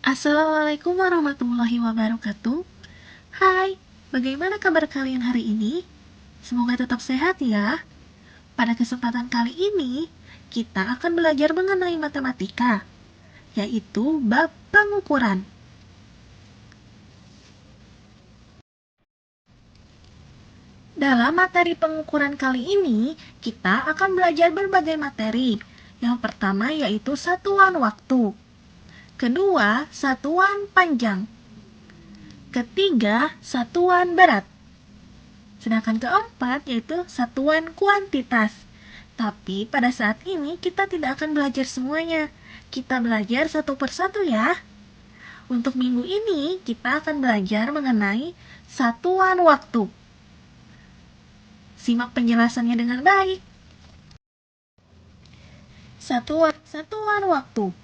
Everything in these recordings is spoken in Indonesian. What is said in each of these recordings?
Assalamualaikum warahmatullahi wabarakatuh. Hai, bagaimana kabar kalian hari ini? Semoga tetap sehat ya. Pada kesempatan kali ini, kita akan belajar mengenai matematika, yaitu bab pengukuran. Dalam materi pengukuran kali ini, kita akan belajar berbagai materi. Yang pertama yaitu satuan waktu. Kedua, satuan panjang. Ketiga, satuan berat. Sedangkan keempat yaitu satuan kuantitas. Tapi pada saat ini kita tidak akan belajar semuanya. Kita belajar satu persatu ya. Untuk minggu ini kita akan belajar mengenai satuan waktu. Simak penjelasannya dengan baik. Satuan waktu.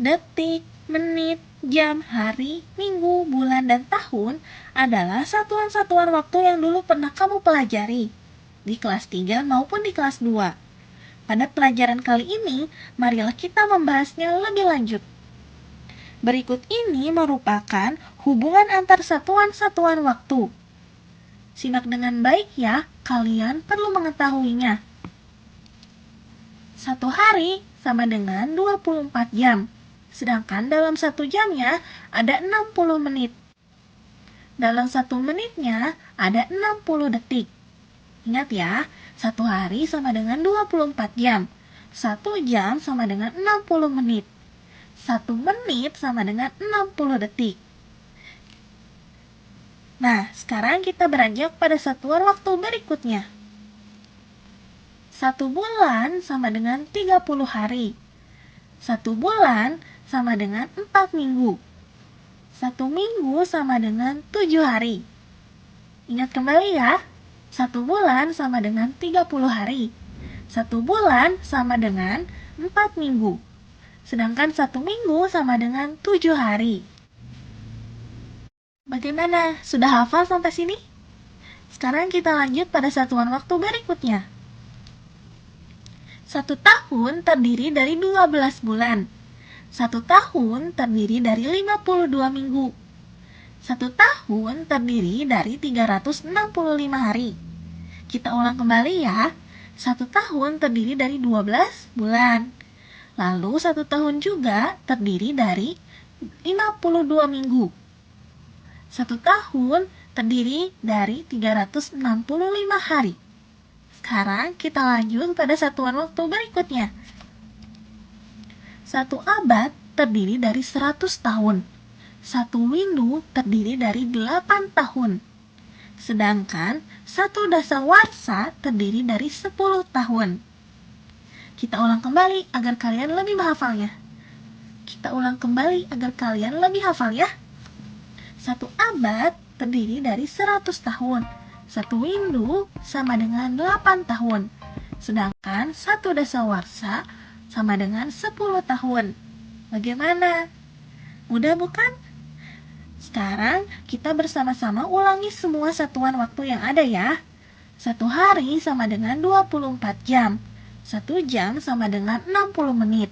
Detik, menit, jam, hari, minggu, bulan, dan tahun adalah satuan-satuan waktu yang dulu pernah kamu pelajari di kelas 3 maupun di kelas 2. Pada pelajaran kali ini, marilah kita membahasnya lebih lanjut. Berikut ini merupakan hubungan antar satuan-satuan waktu. Simak dengan baik ya, kalian perlu mengetahuinya. 1 hari sama dengan 24 jam. Sedangkan dalam 1 jamnya ada 60 menit. Dalam 1 menitnya ada 60 detik. Ingat ya, 1 hari sama dengan 24 jam. 1 jam sama dengan 60 menit. 1 menit sama dengan 60 detik. Nah, sekarang kita beranjak pada satuan waktu berikutnya. 1 bulan sama dengan 30 hari. 1 bulan sama dengan 4 minggu. 1 minggu sama dengan 7 hari. Ingat kembali ya, 1 bulan sama dengan 30 hari. 1 bulan sama dengan 4 minggu. Sedangkan 1 minggu sama dengan 7 hari. Bagaimana? Sudah hafal sampai sini? Sekarang kita lanjut pada satuan waktu berikutnya. 1 tahun terdiri dari 12 bulan. 1 tahun terdiri dari 52 minggu. 1 tahun terdiri dari 365 hari. Kita ulang kembali ya. 1 tahun terdiri dari 12 bulan. Lalu 1 tahun juga terdiri dari 52 minggu. 1 tahun terdiri dari 365 hari. Sekarang kita lanjut pada satuan waktu berikutnya. 1 abad terdiri dari 100 tahun. 1 windu terdiri dari 8 tahun. Sedangkan 1 dasawarsa terdiri dari 10 tahun. Kita ulang kembali agar kalian lebih menghafalnya. Ya. 1 abad terdiri dari 100 tahun. 1 windu sama dengan 8 tahun. Sedangkan 1 dasawarsa sama dengan 10 tahun. Bagaimana? Mudah bukan? Sekarang kita bersama-sama ulangi semua satuan waktu yang ada ya. 1 hari sama dengan 24 jam. 1 jam sama dengan 60 menit.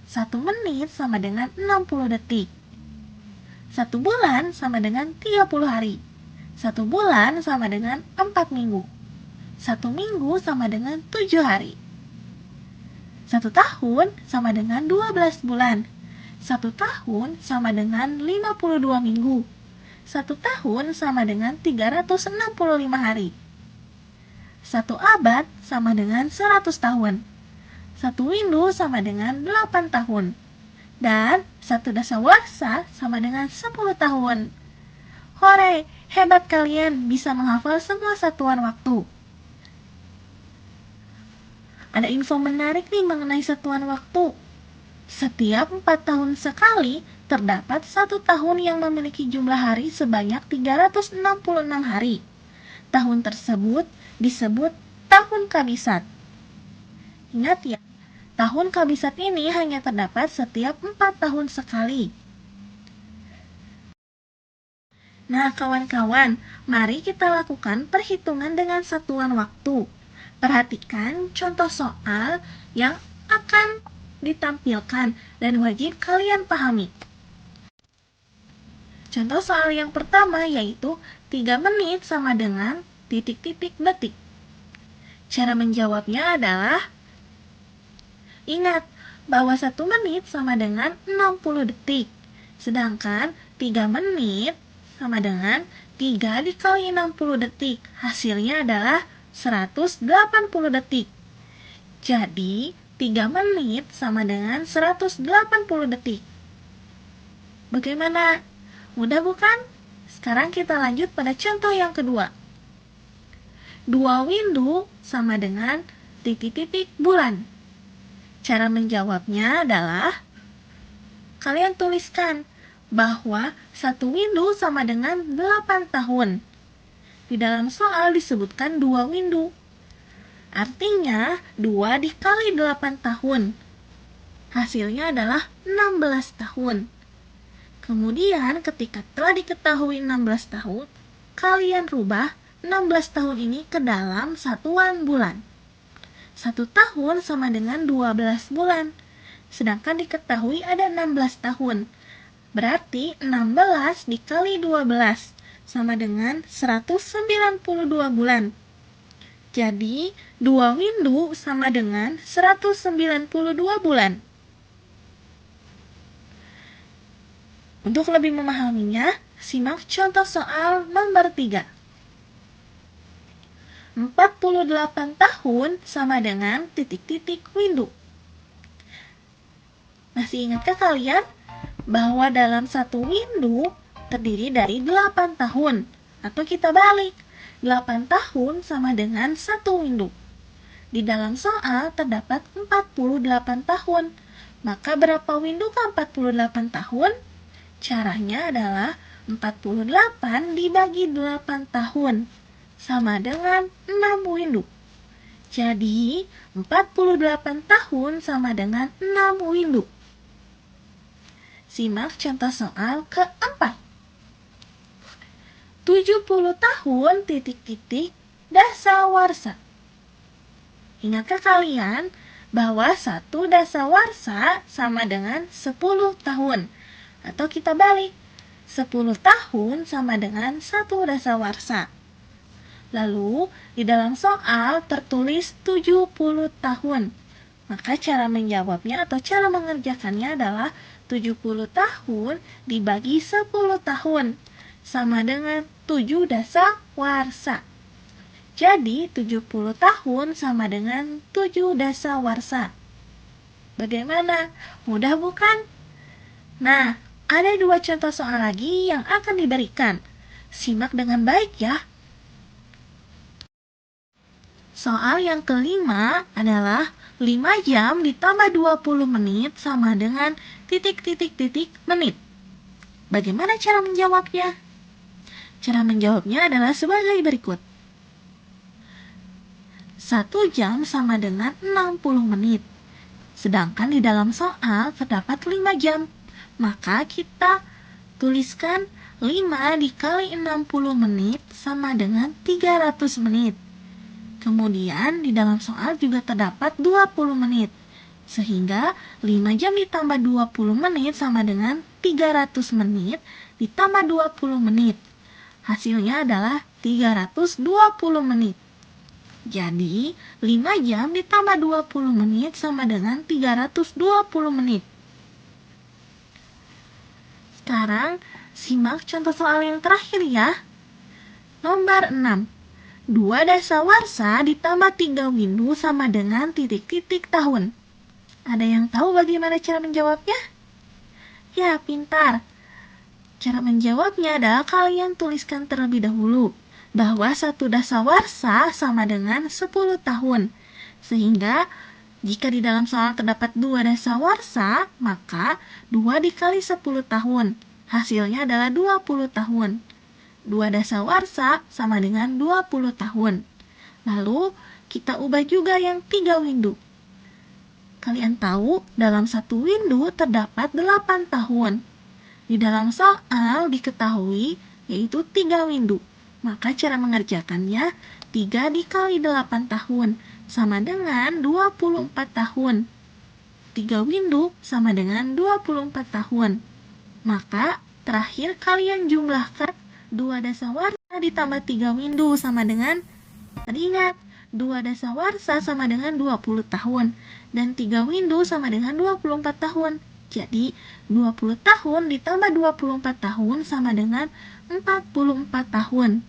1 menit sama dengan 60 detik. 1 bulan sama dengan 30 hari. 1 bulan sama dengan 4 minggu. 1 minggu sama dengan 7 hari. 1 tahun sama dengan 12 bulan. 1 tahun sama dengan 52 minggu. 1 tahun sama dengan 365 hari. 1 abad sama dengan 100 tahun. 1 windu sama dengan 8 tahun. Dan 1 dasawarsa sama dengan 10 tahun. Hore, hebat kalian bisa menghafal semua satuan waktu. Ada info menarik nih mengenai satuan waktu. Setiap 4 tahun sekali, terdapat 1 tahun yang memiliki jumlah hari sebanyak 366 hari. Tahun tersebut disebut tahun kabisat. Ingat ya, tahun kabisat ini hanya terdapat setiap 4 tahun sekali. Nah, kawan-kawan, mari kita lakukan perhitungan dengan satuan waktu. Perhatikan contoh soal yang akan ditampilkan dan wajib kalian pahami. Contoh soal yang pertama yaitu 3 menit sama dengan titik-titik detik. Cara menjawabnya adalah, ingat bahwa 1 menit sama dengan 60 detik. Sedangkan 3 menit sama dengan 3 dikali 60 detik. Hasilnya adalah 180 detik. Jadi, 3 menit sama dengan 180 detik. Bagaimana? Mudah bukan? Sekarang kita lanjut pada contoh yang kedua. 2 windu sama dengan titik-titik bulan. Cara menjawabnya adalah, kalian tuliskan bahwa 1 windu sama dengan 8 tahun. Di dalam soal disebutkan 2 windu. Artinya 2 dikali 8 tahun. Hasilnya adalah 16 tahun. Kemudian ketika telah diketahui 16 tahun, kalian rubah 16 tahun ini ke dalam satuan bulan. 1 tahun sama dengan 12 bulan. Sedangkan diketahui ada 16 tahun. Berarti 16 dikali 12 sama dengan 192 bulan. Jadi 2 windu sama dengan 192 bulan. Untuk lebih memahaminya, simak contoh soal nomor 3. 48 tahun sama dengan titik-titik windu. Masih ingatkah kalian bahwa dalam 1 windu terdiri dari 8 tahun? Atau kita balik, 8 tahun sama dengan 1 windu. Di dalam soal terdapat 48 tahun. Maka berapa windu ke 48 tahun? Caranya adalah 48 dibagi 8 tahun sama dengan 6 windu. Jadi 48 tahun sama dengan 6 windu. Simak contoh soal keempat. 70 tahun titik-titik dasawarsa. Ingatkah kalian bahwa 1 dasawarsa sama dengan 10 tahun? Atau kita balik, 10 tahun sama dengan 1 dasawarsa. Lalu, di dalam soal tertulis 70 tahun. Maka cara menjawabnya atau cara mengerjakannya adalah 70 tahun dibagi 10 tahun. Sama dengan 7 dasawarsa. Jadi, 70 tahun sama dengan 7 dasawarsa. Bagaimana? Mudah bukan? Nah, ada 2 contoh soal lagi yang akan diberikan. Simak dengan baik ya. Soal yang kelima adalah 5 jam ditambah 20 menit sama dengan titik-titik-titik menit. Bagaimana cara menjawabnya? Cara menjawabnya adalah sebagai berikut. 1 jam sama dengan 60 menit. Sedangkan di dalam soal terdapat 5 jam. Maka kita tuliskan 5 dikali 60 menit sama dengan 300 menit. Kemudian di dalam soal juga terdapat 20 menit. Sehingga 5 jam ditambah 20 menit sama dengan 300 menit ditambah 20 menit. Hasilnya adalah 320 menit. Jadi 5 jam ditambah 20 menit sama dengan 320 menit. Sekarang simak contoh soal yang terakhir ya. Nomor 6. 2 dasawarsa ditambah 3 windu sama dengan titik-titik tahun. Ada yang tahu bagaimana cara menjawabnya? Ya, pintar. Cara menjawabnya adalah kalian tuliskan terlebih dahulu bahwa 1 dasawarsa sama dengan 10 tahun. Sehingga jika di dalam soal terdapat 2 dasawarsa, maka 2 dikali 10 tahun. Hasilnya adalah 20 tahun. 2 dasawarsa sama dengan 20 tahun. Lalu, kita ubah juga yang 3 windu. Kalian tahu, dalam 1 windu terdapat 8 tahun. Di dalam soal diketahui, yaitu 3 windu. Maka cara mengerjakannya, 3 dikali 8 tahun, sama dengan 24 tahun. 3 windu sama dengan 24 tahun. Maka, Terakhir, kalian jumlahkan 2 dasawarsa ditambah 3 windu sama dengan, tadi ingat, 2 dasawarsa sama dengan 20 tahun, dan 3 windu sama dengan 24 tahun. Jadi, 20 tahun ditambah 24 tahun sama dengan 44 tahun.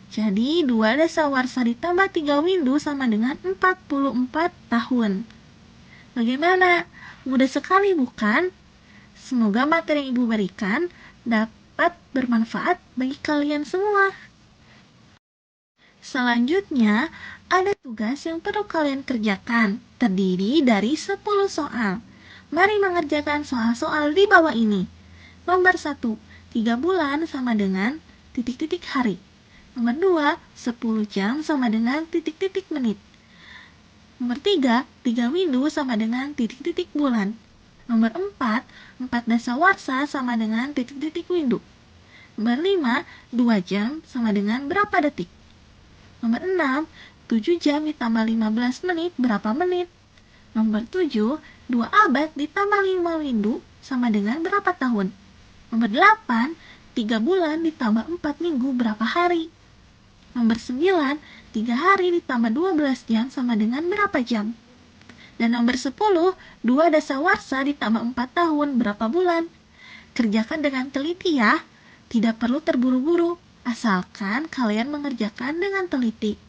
Jadi, 2 dasawarsa ditambah 3 windu sama dengan 44 tahun. Bagaimana? Mudah sekali bukan? Semoga materi yang Ibu berikan dapat bermanfaat bagi kalian semua. Selanjutnya, ada tugas yang perlu kalian kerjakan, terdiri dari 10 soal. Mari mengerjakan soal-soal di bawah ini. Nomor 1, 3 bulan sama dengan titik-titik hari. Nomor 2, 10 jam sama dengan titik-titik menit. Nomor 3, 3 windu sama dengan titik-titik bulan. Nomor 4, 4 dasawarsa sama dengan titik-titik windu. Nomor 5, 2 jam sama dengan berapa detik. Nomor 6, 7 jam ditambah 15 menit berapa menit. Nomor 7, 2 abad ditambah 5 windu sama dengan berapa tahun. Nomor 8, 3 bulan ditambah 4 minggu berapa hari. Nomor 9, 3 hari ditambah 12 jam sama dengan berapa jam. Dan nomor 10, 2 dasawarsa ditambah 4 tahun berapa bulan. Kerjakan dengan teliti ya, tidak perlu terburu-buru, asalkan kalian mengerjakan dengan teliti.